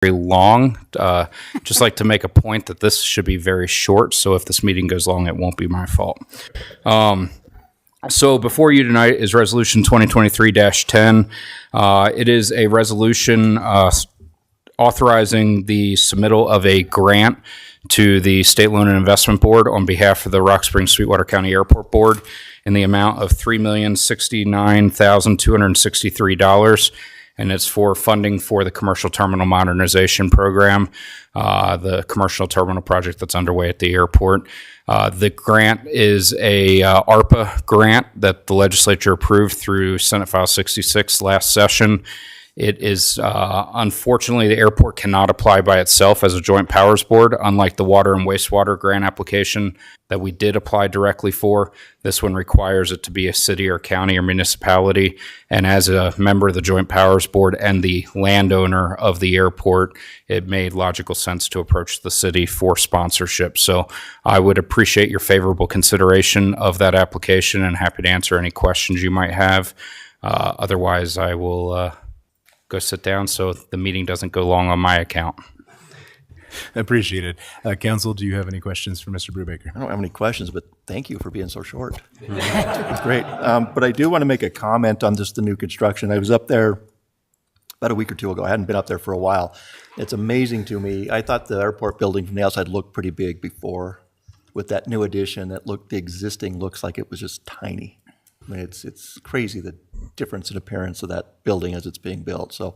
very long. Just like to make a point that this should be very short. So if this meeting goes long, it won't be my fault. So before you tonight is Resolution 2023-10. It is a resolution authorizing the submittal of a grant to the State Loan and Investment Board on behalf of the Rock Springs Sweetwater County Airport Board in the amount of $3,069,263. And it's for funding for the Commercial Terminal Modernization Program, the commercial terminal project that's underway at the airport. The grant is a ARPA grant that the legislature approved through Senate File 66 last session. It is, unfortunately, the airport cannot apply by itself as a joint powers board, unlike the water and wastewater grant application that we did apply directly for. This one requires it to be a city or county or municipality. And as a member of the joint powers board and the landowner of the airport, it made logical sense to approach the city for sponsorship. So I would appreciate your favorable consideration of that application and happy to answer any questions you might have. Otherwise, I will go sit down so the meeting doesn't go long on my account. Appreciate it. Council, do you have any questions for Mr. Brubaker? I don't have any questions, but thank you for being so short. It's great. But I do want to make a comment on just the new construction. I was up there about a week or two ago. I hadn't been up there for a while. It's amazing to me. I thought the airport building from the outside looked pretty big before. With that new addition, the existing looks like it was just tiny. I mean, it's crazy the difference in appearance of that building as it's being built. So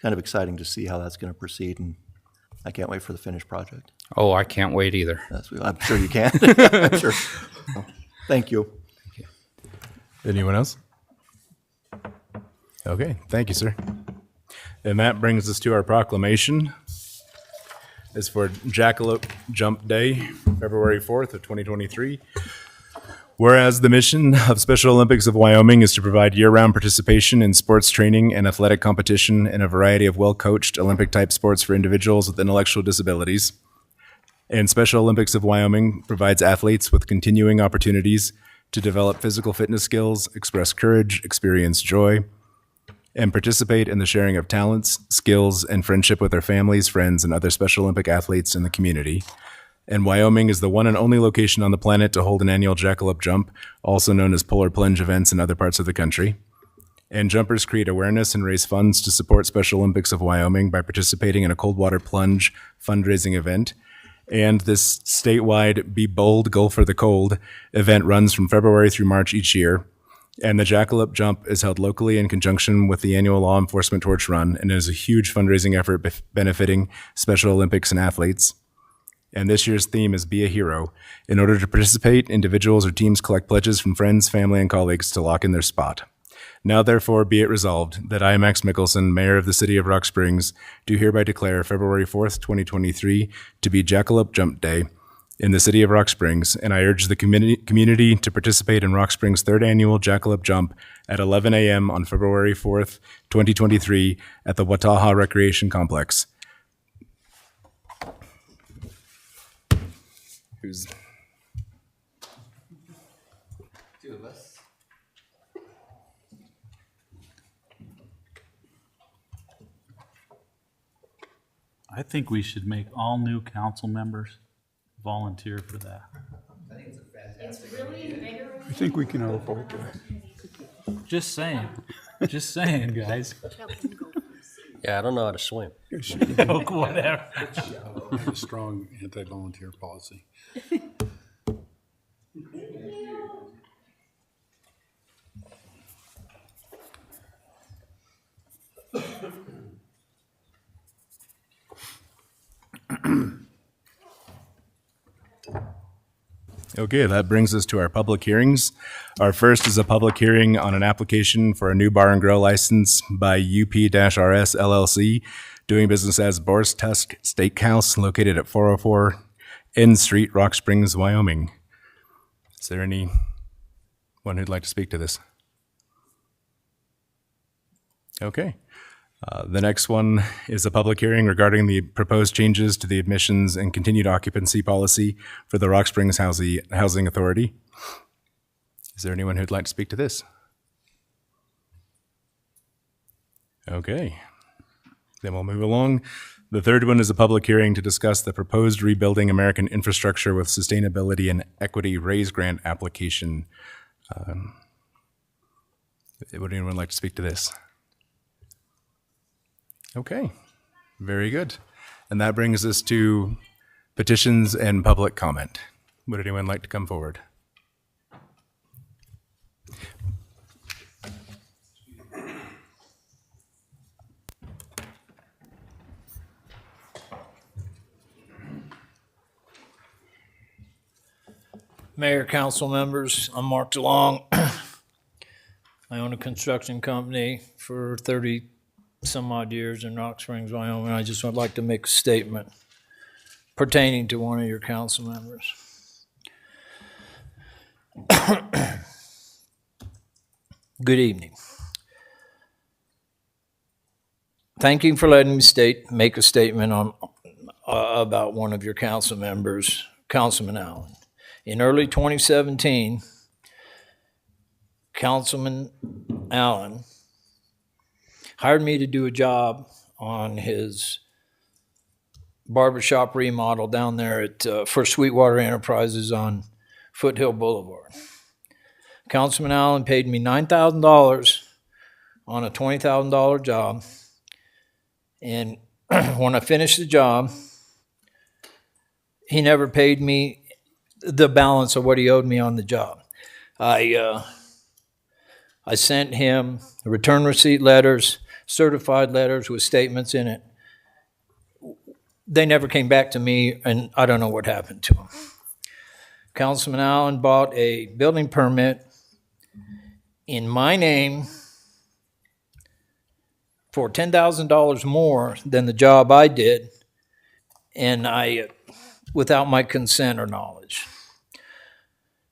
kind of exciting to see how that's going to proceed, and I can't wait for the finished project. Oh, I can't wait either. I'm sure you can. I'm sure. So, thank you. Anyone else? Okay, thank you, sir. And that brings us to our proclamation. It's for Jackalope Jump Day, February 4th of 2023. Whereas the mission of Special Olympics of Wyoming is to provide year-round participation in sports training and athletic competition in a variety of well-coached Olympic-type sports for individuals with intellectual disabilities. And Special Olympics of Wyoming provides athletes with continuing opportunities to develop physical fitness skills, express courage, experience joy, and participate in the sharing of talents, skills, and friendship with their families, friends, and other Special Olympic athletes in the community. And Wyoming is the one and only location on the planet to hold an annual jackalope jump, also known as polar plunge events in other parts of the country. And jumpers create awareness and raise funds to support Special Olympics of Wyoming by participating in a cold water plunge fundraising event. And this statewide Be Bold, Go for the Cold event runs from February through March each year. And the jackalope jump is held locally in conjunction with the annual Law Enforcement Torch Run and is a huge fundraising effort benefiting Special Olympics and athletes. And this year's theme is Be a Hero. In order to participate, individuals or teams collect pledges from friends, family, and colleagues to lock in their spot. Now, therefore, be it resolved that I, Max Mickelson, Mayor of the City of Rock Springs, do hereby declare February 4th, 2023 to be Jackalope Jump Day in the City of Rock Springs, and I urge the community to participate in Rock Springs' third annual Jackalope Jump at 11 a.m. on February 4th, 2023 at the Wataha Recreation Complex. Who's Two of us. I think we should make all new council members volunteer for that. I think we can all afford that. Just saying. Just saying, guys. Yeah, I don't know how to swim. Whatever. We have a strong anti-volunteer policy. Okay, that brings us to our public hearings. Our first is a public hearing on an application for a new bar and grill license by UP-RS LLC, doing business as Boar's Tusk Steakhouse, located at 404 N Street, Rock Springs, Wyoming. Is there anyone who'd like to speak to this? Okay. The next one is a public hearing regarding the proposed changes to the admissions and continued occupancy policy for the Rock Springs Housing Authority. Is there anyone who'd like to speak to this? Okay. Then we'll move along. The third one is a public hearing to discuss the proposed Rebuilding American Infrastructure with Sustainability and Equity Raise Grant application. Would anyone like to speak to this? Okay, very good. And that brings us to petitions and public comment. Would anyone like to come forward? Mayor, council members, I'm Mark DeLong. I own a construction company for 30 some odd years in Rock Springs, Wyoming. I just would like to make a statement pertaining to one of your council members. Good evening. Thank you for letting me make a statement on about one of your council members, Councilman Allen. In early 2017, Councilman Allen hired me to do a job on his barbershop remodel down there at for Sweetwater Enterprises on Foothill Boulevard. Councilman Allen paid me $9,000 on a $20,000 job, and when I finished the job, he never paid me the balance of what he owed me on the job. I sent him return receipt letters, certified letters with statements in it. They never came back to me, and I don't know what happened to them. Councilman Allen bought a building permit in my name for $10,000 more than the job I did, and without my consent or knowledge.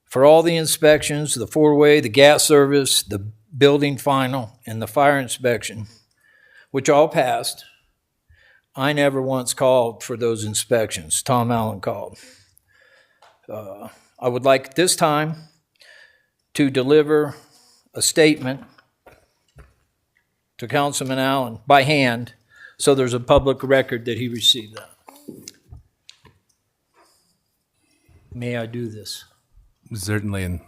For all the inspections, the four-way, the gas service, the building final, and the fire inspection, which all passed, I never once called for those inspections. Tom Allen called. I would like this time to deliver a statement to Councilman Allen by hand, so there's a public record that he received that. May I do this? Certainly, and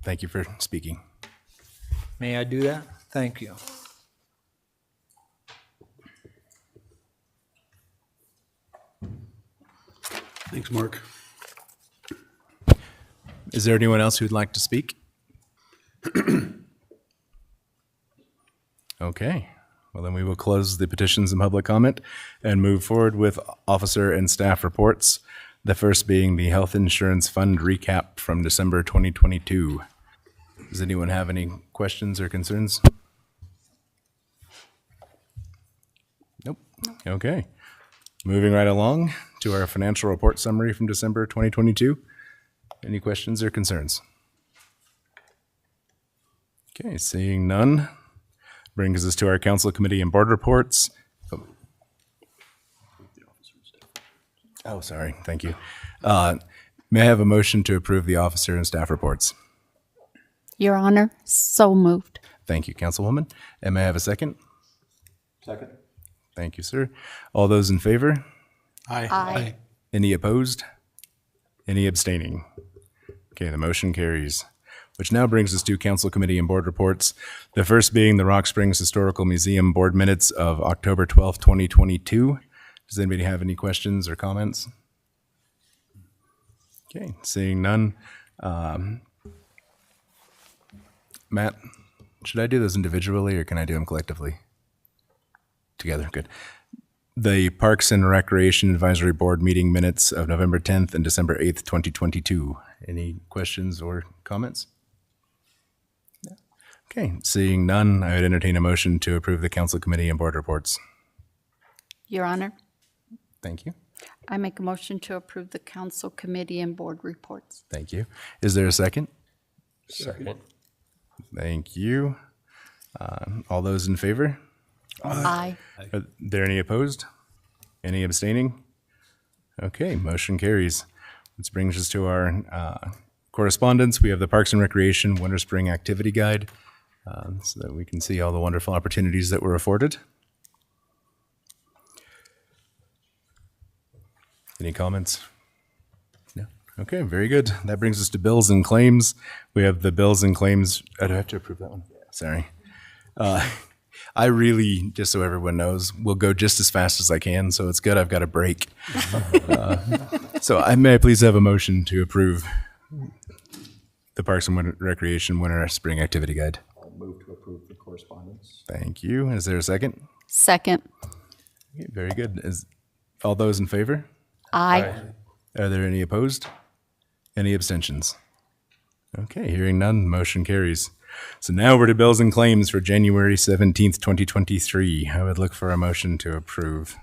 thank you for speaking. May I do that? Thank you. Thanks, Mark. Is there anyone else who'd like to speak? Okay, well then we will close the petitions and public comment and move forward with officer and staff reports. The first being the Health Insurance Fund recap from December 2022. Does anyone have any questions or concerns? Nope. Okay. Moving right along to our financial report summary from December 2022. Any questions or concerns? Okay, seeing none, brings us to our council committee and board reports. Oh, sorry, thank you. May I have a motion to approve the officer and staff reports? Your Honor, so moved. Thank you, Councilwoman. And may I have a second? Second. Thank you, sir. All those in favor? Aye. Any opposed? Any abstaining? Okay, the motion carries. Which now brings us to council committee and board reports. The first being the Rock Springs Historical Museum board minutes of October 12th, 2022. Does anybody have any questions or comments? Okay, seeing none. Matt, should I do those individually or can I do them collectively? Together, good. The Parks and Recreation Advisory Board meeting minutes of November 10th and December 8th, 2022. Any questions or comments? No. Okay, seeing none, I would entertain a motion to approve the council committee and board reports. Your Honor, Thank you. I make a motion to approve the council committee and board reports. Thank you. Is there a second? Second. Thank you. All those in favor? Aye. Are there any opposed? Any abstaining? Okay, motion carries. This brings us to our correspondence. We have the Parks and Recreation Winter Spring Activity Guide so that we can see all the wonderful opportunities that were afforded. Any comments? No. Okay, very good. That brings us to bills and claims. We have the bills and claims. I do have to approve that one. Sorry. I really, just so everyone knows, will go just as fast as I can, so it's good I've got a break. So may I please have a motion to approve the Parks and Recreation Winter Spring Activity Guide? I'll move to approve the correspondence. Thank you. Is there a second? Second. Okay, very good. All those in favor? Aye. Are there any opposed? Any abstentions? Okay, hearing none, motion carries. So now we're to bills and claims for January 17th, 2023. I would look for a motion to approve.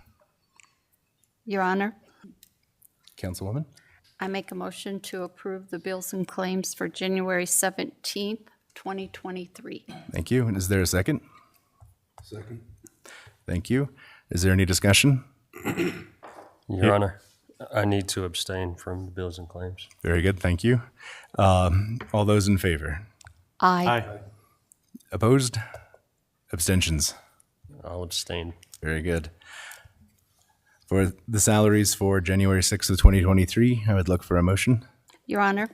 Your Honor, Councilwoman? I make a motion to approve the bills and claims for January 17th, 2023. Thank you. And is there a second? Second. Thank you. Is there any discussion? Your Honor, I need to abstain from the bills and claims. Very good, thank you. All those in favor? Aye. Opposed? Abstentions? I'll abstain. Very good. For the salaries for January 6th of 2023, I would look for a motion. Your Honor,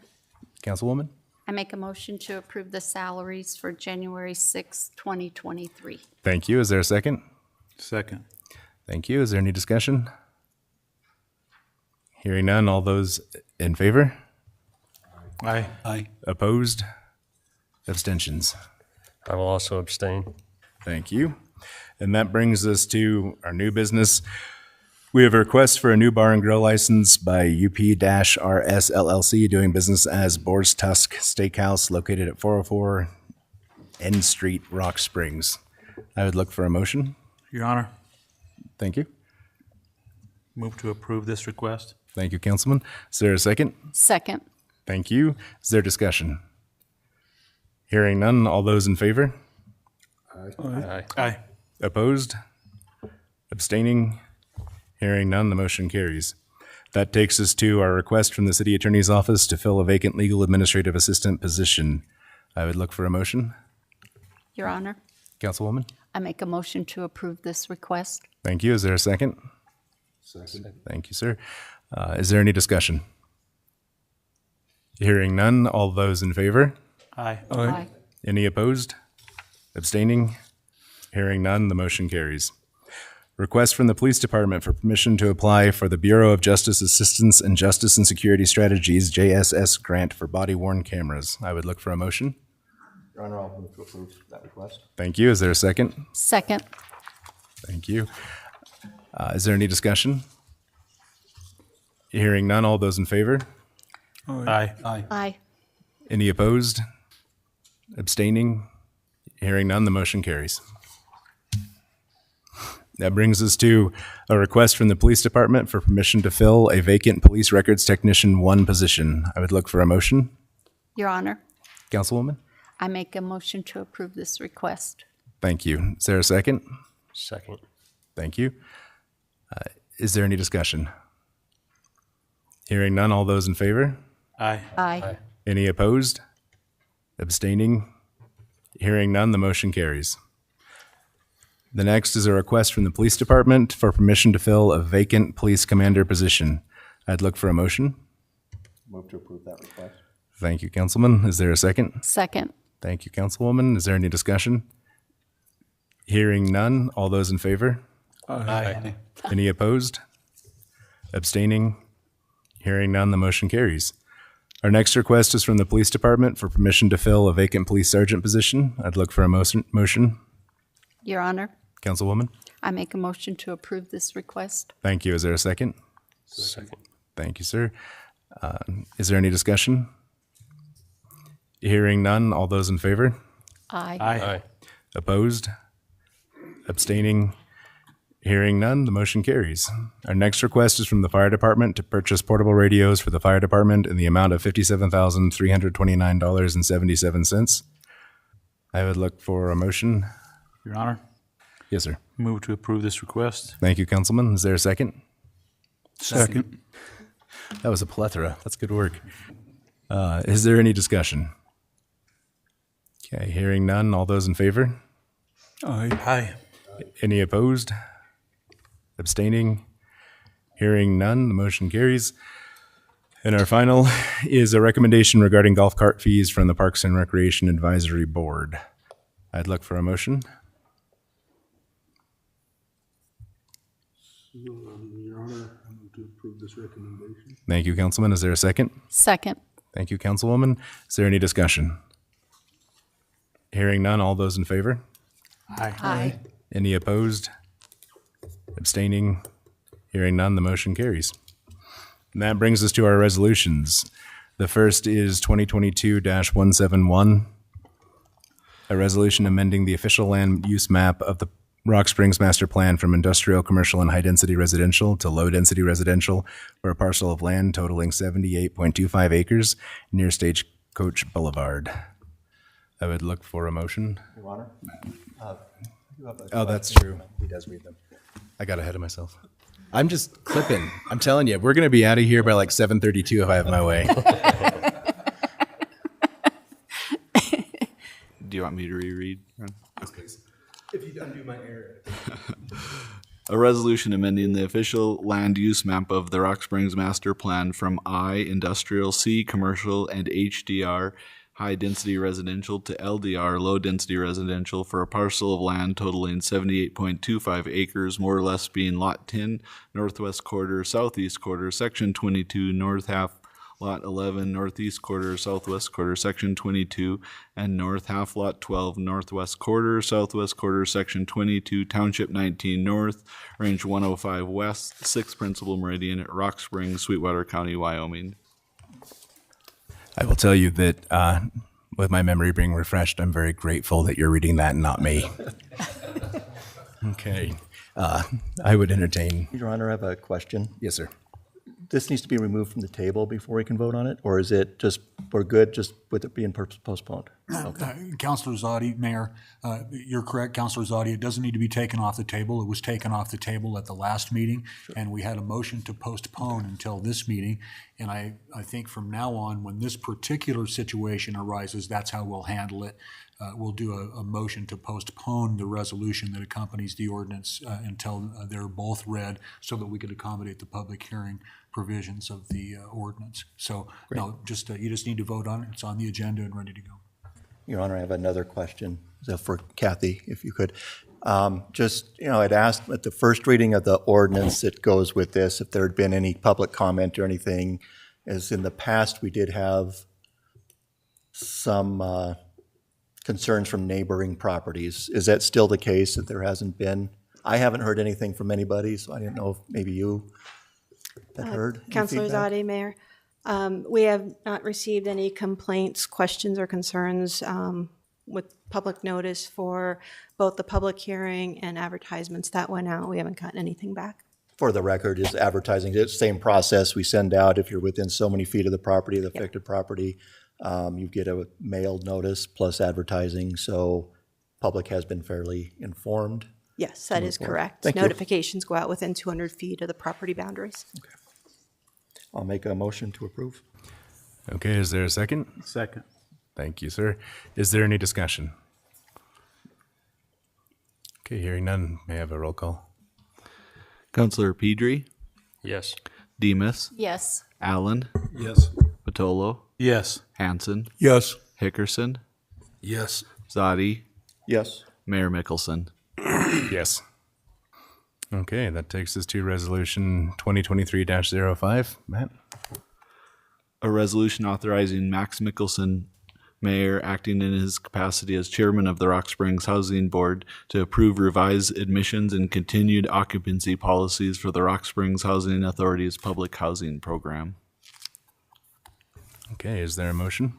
Councilwoman? I make a motion to approve the salaries for January 6th, 2023. Thank you. Is there a second? Second. Thank you. Is there any discussion? Hearing none, all those in favor? Aye. Aye. Opposed? Abstentions? I will also abstain. Thank you. And that brings us to our new business. We have a request for a new bar and grill license by UP-RS LLC doing business as Boar's Tusk Steakhouse located at 404 N Street, Rock Springs. I would look for a motion. Your Honor, Thank you. move to approve this request. Thank you, Councilman. Is there a second? Second. Thank you. Is there discussion? Hearing none, all those in favor? Aye. Aye. Opposed? Abstaining? Hearing none, the motion carries. That takes us to our request from the City Attorney's Office to fill a vacant legal administrative assistant position. I would look for a motion. Your Honor, Councilwoman? I make a motion to approve this request. Thank you. Is there a second? Second. Thank you, sir. Is there any discussion? Hearing none, all those in favor? Aye. Aye. Any opposed? Abstaining? Hearing none, the motion carries. Request from the Police Department for permission to apply for the Bureau of Justice Assistance and Justice and Security Strategies, JSS grant for body-worn cameras. I would look for a motion. Your Honor, I'll move to approve that request. Thank you. Is there a second? Second. Thank you. Is there any discussion? Hearing none, all those in favor? Aye. Aye. Aye. Any opposed? Abstaining? Hearing none, the motion carries. That brings us to a request from the Police Department for permission to fill a vacant Police Records Technician 1 position. I would look for a motion. Your Honor, Councilwoman? I make a motion to approve this request. Thank you. Is there a second? Second. Thank you. Is there any discussion? Hearing none, all those in favor? Aye. Aye. Any opposed? Abstaining? Hearing none, the motion carries. The next is a request from the Police Department for permission to fill a vacant police commander position. I'd look for a motion. Move to approve that request. Thank you, Councilman. Is there a second? Second. Thank you, Councilwoman. Is there any discussion? Hearing none, all those in favor? Aye. Any opposed? Abstaining? Hearing none, the motion carries. Our next request is from the Police Department for permission to fill a vacant police sergeant position. I'd look for a motion. Your Honor, Councilwoman? I make a motion to approve this request. Thank you. Is there a second? Second. Thank you, sir. Is there any discussion? Hearing none, all those in favor? Aye. Aye. Opposed? Abstaining? Hearing none, the motion carries. Our next request is from the Fire Department to purchase portable radios for the Fire Department in the amount of $57,329.77. I would look for a motion. Your Honor, Yes, sir. move to approve this request. Thank you, Councilman. Is there a second? Second. That was a plethora. That's good work. Is there any discussion? Okay, hearing none. All those in favor? Aye. Aye. Any opposed? Abstaining? Hearing none, the motion carries. And our final is a recommendation regarding golf cart fees from the Parks and Recreation Advisory Board. I'd look for a motion. Your Honor, I move to approve this recommendation. Thank you, Councilman. Is there a second? Second. Thank you, Councilwoman. Is there any discussion? Hearing none, all those in favor? Aye. Any opposed? Abstaining? Hearing none, the motion carries. And that brings us to our resolutions. The first is 2022-171, a resolution amending the official land use map of the Rock Springs Master Plan from industrial, commercial, and high-density residential to low-density residential for a parcel of land totaling 78.25 acres near Stagecoach Boulevard. I would look for a motion. Your Honor? Oh, that's true. He does read them. I got ahead of myself. I'm just clipping. I'm telling you, we're going to be out of here by like 7:32 if I have my way. Do you want me to reread? If you undo my error. A resolution amending the official land use map of the Rock Springs Master Plan from I, industrial, C, commercial, and HDR, high-density residential, to LDR, low-density residential, for a parcel of land totaling 78.25 acres, more or less being Lot 10, northwest quarter, southeast quarter, Section 22, north half, Lot 11, northeast quarter, southwest quarter, Section 22, and north half, Lot 12, northwest quarter, southwest quarter, Section 22, Township 19 north, Range 105 west, 6th Principal Meridian at Rock Springs, Sweetwater County, Wyoming. I will tell you that with my memory being refreshed, I'm very grateful that you're reading that and not me. Okay. I would entertain. Your Honor, I have a question. Yes, sir. This needs to be removed from the table before we can vote on it, or is it just, we're good just with it being postponed? Counselor Zadi, Mayor, you're correct, Counselor Zadi, it doesn't need to be taken off the table. It was taken off the table at the last meeting, and we had a motion to postpone until this meeting. And I think from now on, when this particular situation arises, that's how we'll handle it. We'll do a motion to postpone the resolution that accompanies the ordinance until they're both read, so that we could accommodate the public hearing provisions of the ordinance. So, no, just you just need to vote on it. It's on the agenda and ready to go. Your Honor, I have another question for Kathy, if you could. I'd asked at the first reading of the ordinance that goes with this, if there had been any public comment or anything, as in the past, we did have some concerns from neighboring properties. Is that still the case, that there hasn't been? I haven't heard anything from anybody, so I didn't know if maybe you had heard any Councilor feedback? Zadi, Mayor. We have not received any complaints, questions, or concerns with public notice for both the public hearing and advertisements that went out. We haven't gotten anything back. For the record, is advertising, it's the same process we send out if you're within so many feet of the property, the affected property. You get a mailed notice plus advertising, so public has been fairly informed. Yes, that is correct. Thank you. Notifications go out within 200 feet of the property boundaries. I'll make a motion to approve. Okay, is there a second? Second. Thank you, sir. Is there any discussion? Okay, hearing none, may I have a roll call? Counselor Pedri, Yes. Demus, Yes. Allen, Yes. Patolo, Yes. Hanson, Yes. Hickerson, Yes. Zadi, Yes. Mayor Mickelson. Yes. Okay, that takes us to resolution 2023-05. Matt? A resolution authorizing Max Mickelson, Mayor, acting in his capacity as chairman of the Rock Springs Housing Board, to approve revised admissions and continued occupancy policies for the Rock Springs Housing Authority's public housing program. Okay, is there a motion?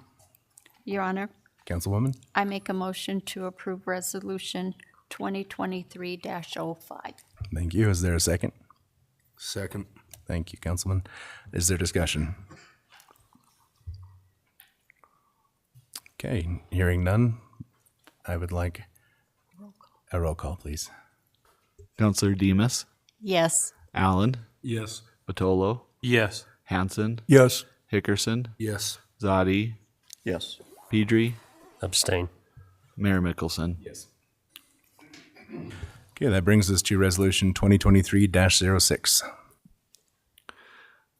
Your Honor, Councilwoman? I make a motion to approve Resolution 2023-05. Thank you. Is there a second? Second. Thank you, Councilman. Is there discussion? Okay, hearing none, I would like a roll call, please. Counselor Demus, Yes. Allen, Yes. Patolo, Yes. Hanson, Yes. Hickerson, Yes. Zadi, Yes. Pedri, Abstain. Mayor Mickelson. Yes. Okay, that brings us to resolution 2023-06.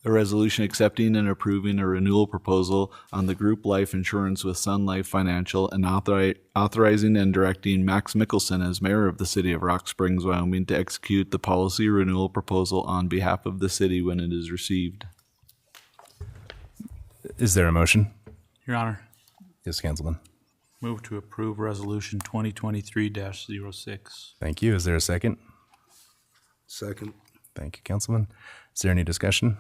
A resolution accepting and approving a renewal proposal on the group life insurance with Sun Life Financial and authorizing and directing Max Mickelson as mayor of the city of Rock Springs, Wyoming, to execute the policy renewal proposal on behalf of the city when it is received. Is there a motion? Your Honor, Yes, Councilman. move to approve Resolution 2023-06. Thank you. Is there a second? Second. Thank you, Councilman. Is there any discussion?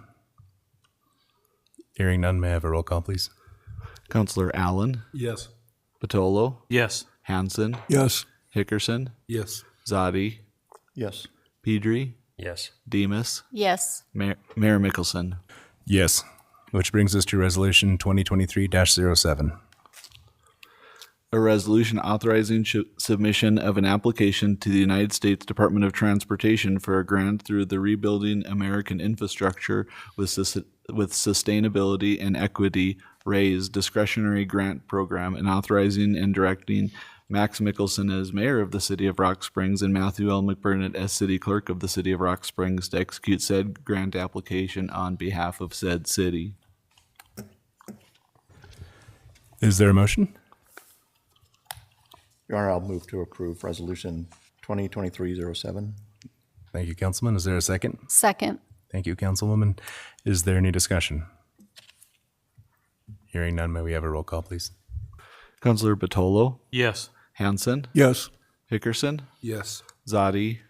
Hearing none, may I have a roll call, please? Counselor Allen, Yes. Batolo, Yes. Hanson, Yes. Hickerson, Yes. Zadi, Yes. Pedri, Yes. Demus, Yes. Mayor Mickelson. Yes. Which brings us to Resolution 2023-07. A resolution authorizing submission of an application to the United States Department of Transportation for a grant through the Rebuilding American Infrastructure with Sustainability and Equity RAISE discretionary grant program, and authorizing and directing Max Mickelson as mayor of the city of Rock Springs and Matthew L. McBurnett as city clerk of the city of Rock Springs to execute said grant application on behalf of said city. Is there a motion? Your Honor, I'll move to approve Resolution 2023-07. Thank you, Councilman. Is there a second? Second. Thank you, Councilwoman. Is there any discussion? Hearing none, may we have a roll call, please? Councilor Batolo, Yes. Hanson, Yes. Hickerson, Yes. Zadi,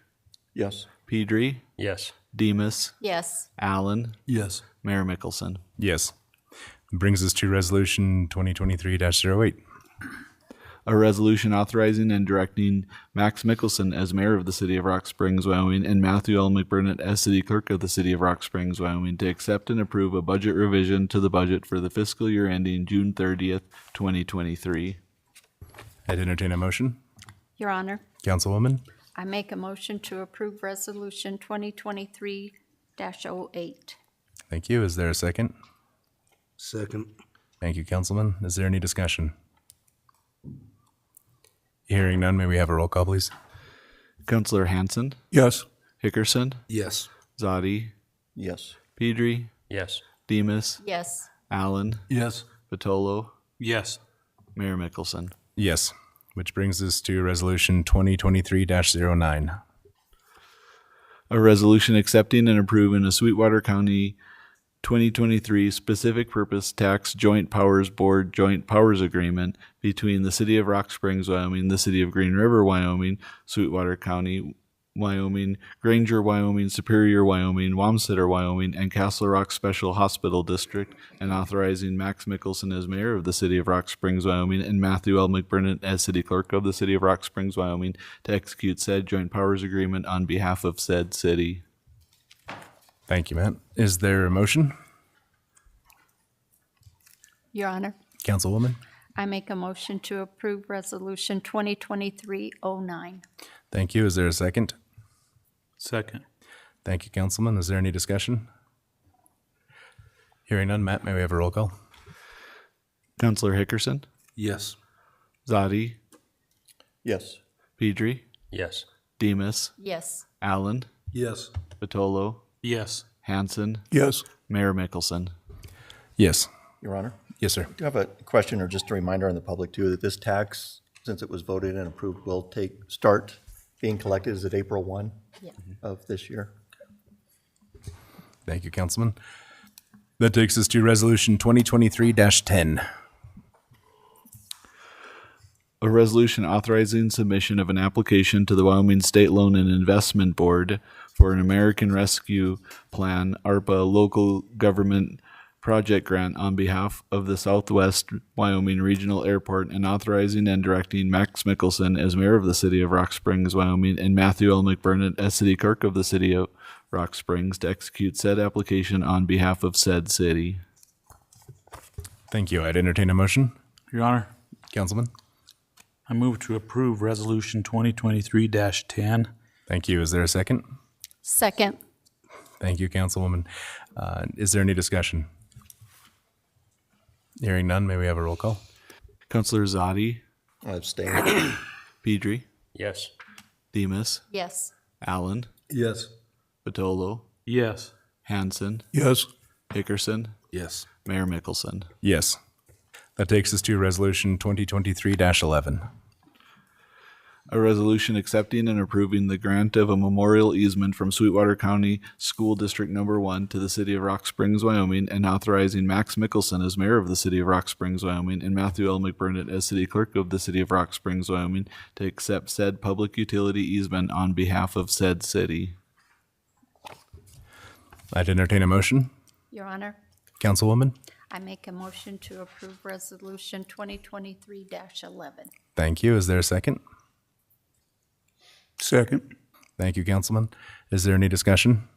Yes. Pedri, Yes. Demus, Yes. Allen, Yes. Mayor Mickelson. Yes. Brings us to Resolution 2023-08. A resolution authorizing and directing Max Mickelson as mayor of the city of Rock Springs, Wyoming, and Matthew L. McBurnett as city clerk of the city of Rock Springs, Wyoming, to accept and approve a budget revision to the budget for the fiscal year ending June 30th, 2023. I'd entertain a motion. Your Honor, Councilwoman? I make a motion to approve Resolution 2023-08. Thank you. Is there a second? Second. Thank you, Councilman. Is there any discussion? Hearing none, may we have a roll call, please? Councilor Hanson, Yes. Hickerson, Yes. Zadi, Yes. Pedri, Yes. Demus, Yes. Allen, Yes. Batolo, Yes. Mayor Mickelson. Yes. Which brings us to Resolution 2023-09. A resolution accepting and approving a Sweetwater County 2023 Specific Purpose Tax Joint Powers Board Joint Powers Agreement between the City of Rock Springs, Wyoming, the City of Green River, Wyoming, Sweetwater County, Wyoming, Granger, Wyoming, Superior, Wyoming, Wamsutter, Wyoming, and Castle Rock Special Hospital District, and authorizing Max Mickelson as mayor of the City of Rock Springs, Wyoming, and Matthew L. McBurnett as city clerk of the City of Rock Springs, Wyoming, to execute said joint powers agreement on behalf of said city. Thank you, Matt. Is there a motion? Your Honor, Councilwoman? I make a motion to approve Resolution 2023-09. Thank you. Is there a second? Second. Thank you, Councilman. Is there any discussion? Hearing none, Matt, may we have a roll call? Councilor Hickerson, Yes. Zadi, Yes. Pedri, Yes. Demus, Yes. Allen, Yes. Batolo, Yes. Hanson, Yes. Mayor Mickelson. Yes. Your Honor, Yes, sir. I do have a question or just a reminder on the public too, that this tax, since it was voted and approved, will start being collected, is it April 1 Yeah. of this year? Thank you, Councilman. That takes us to Resolution 2023-10. A resolution authorizing submission of an application to the Wyoming State Loan and Investment Board for an American Rescue Plan, ARPA local government project grant on behalf of the Southwest Wyoming Regional Airport, and authorizing and directing Max Mickelson as mayor of the city of Rock Springs, Wyoming, and Matthew L. McBurnett as city clerk of the city of Rock Springs to execute said application on behalf of said city. Thank you. I'd entertain a motion. Your Honor, Councilman? I move to approve Resolution 2023-10. Thank you. Is there a second? Second. Thank you, Councilwoman. Is there any discussion? Hearing none, may we have a roll call? Councilor Zadi, I abstain. Pedri, Yes. Demus, Yes. Allen, Yes. Batolo, Yes. Hanson, Yes. Hickerson, Yes. Mayor Mickelson. Yes. That takes us to Resolution 2023-11. A resolution accepting and approving the grant of a memorial easement from Sweetwater County School District Number 1 to the City of Rock Springs, Wyoming, and authorizing Max Mickelson as mayor of the City of Rock Springs, Wyoming, and Matthew L. McBurnett as city clerk of the City of Rock Springs, Wyoming, to accept said public utility easement on behalf of said city. I'd entertain a motion. Your Honor, Councilwoman? I make a motion to approve Resolution 2023-11. Thank you. Is there a second? Second. Thank you, Councilman. Is there any discussion?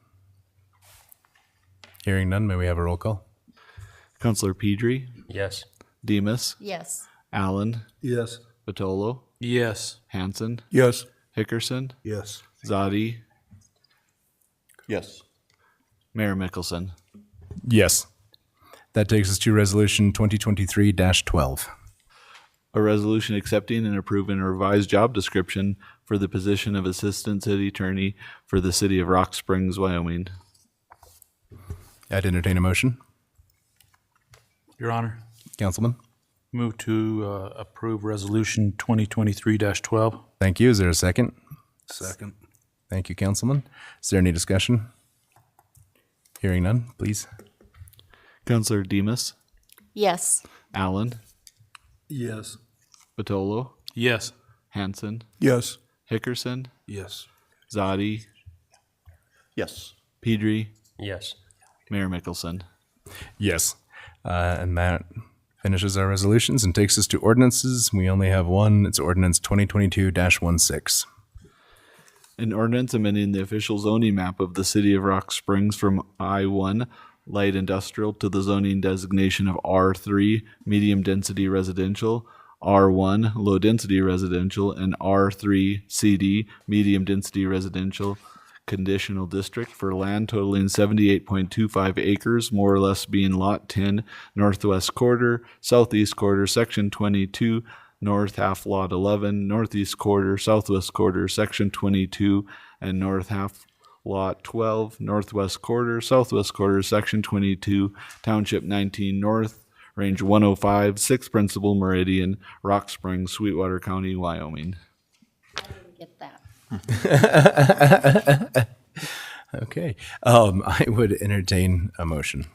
Hearing none, may we have a roll call? Counselor Pedri, Yes. Demus, Yes. Allen, Yes. Batolo, Yes. Hanson, Yes. Hickerson, Yes. Zadi, Yes. Mayor Mickelson. Yes. That takes us to Resolution 2023-12. A resolution accepting and approving a revised job description for the position of Assistant City Attorney for the City of Rock Springs, Wyoming. I'd entertain a motion. Your Honor, Councilman? move to approve Resolution 2023-12. Thank you. Is there a second? Second. Thank you, Councilman. Is there any discussion? Hearing none, please. Counselor Demus, Yes. Allen, Yes. Batolo, Yes. Hanson, Yes. Hickerson, Yes. Zadi, Yes. Pedri, Yes. Mayor Mickelson. Yes. And that finishes our resolutions and takes us to ordinances. We only have one. It's ordinance 2022-16. An ordinance amending the official zoning map of the City of Rock Springs from I-1 Light Industrial to the zoning designation of R3 Medium Density Residential, R1 Low Density Residential, and R3 CD Medium Density Residential Conditional District for land totaling 78.25 acres, more or less being Lot 10, Northwest Quarter, Southeast Quarter, Section 22, North half Lot 11, Northeast Quarter, Southwest Quarter, Section 22, and North half Lot 12, Northwest Quarter, Southwest Quarter, Section 22, Township 19 North, Range 105, 6th Principal Meridian, Rock Springs, Sweetwater County, Wyoming. Get that. Okay. I would entertain a motion.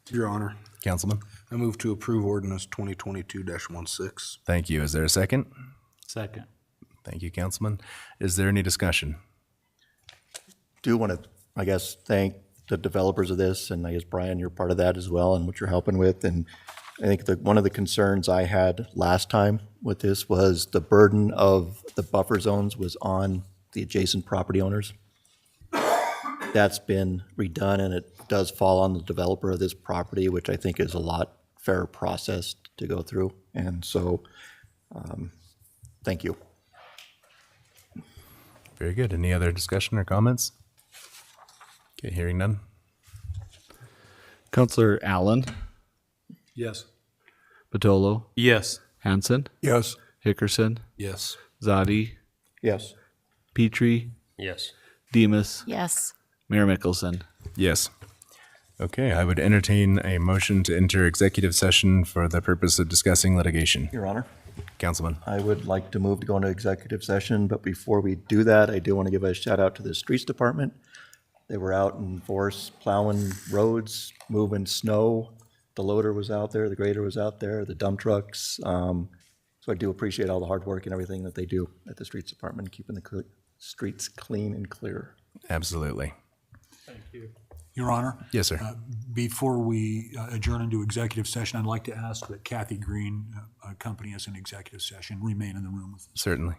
Your Honor, Councilman? I move to approve ordinance 2022-16. Thank you. Is there a second? Second. Thank you, Councilman. Is there any discussion? Do want to, I guess, thank the developers of this, and I guess, Brian, you're part of that as well, and what you're helping with. And I think that one of the concerns I had last time with this was the burden of the buffer zones was on the adjacent property owners. That's been redone, and it does fall on the developer of this property, which I think is a lot fairer process to go through. And so, thank you. Very good. Any other discussion or comments? Okay, hearing none. Counselor Allen, Yes. Batolo, Yes. Hanson, Yes. Hickerson, Yes. Zadi, Yes. Petrie, Yes. Demus, Yes. Mayor Mickelson. Yes. Okay, I would entertain a motion to enter executive session for the purpose of discussing litigation. Your Honor, Councilman? I would like to move to go into executive session, but before we do that, I do want to give a shout out to the Streets Department. They were out in force plowing roads, moving snow. The loader was out there, the grader was out there, the dump trucks. So I do appreciate all the hard work and everything that they do at the Streets Department, keeping the streets clean and clear. Absolutely. Your Honor, Yes, sir. before we adjourn into executive session, I'd like to ask that Kathy Green accompany us in executive session, remain in the room with us. Certainly.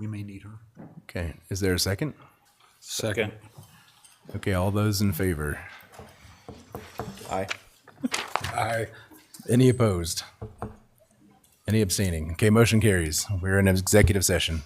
We may need her. Okay, is there a second? Second. Okay, all those in favor? Aye. Aye. Any opposed? Any abstaining? Okay, motion carries. We're in executive session.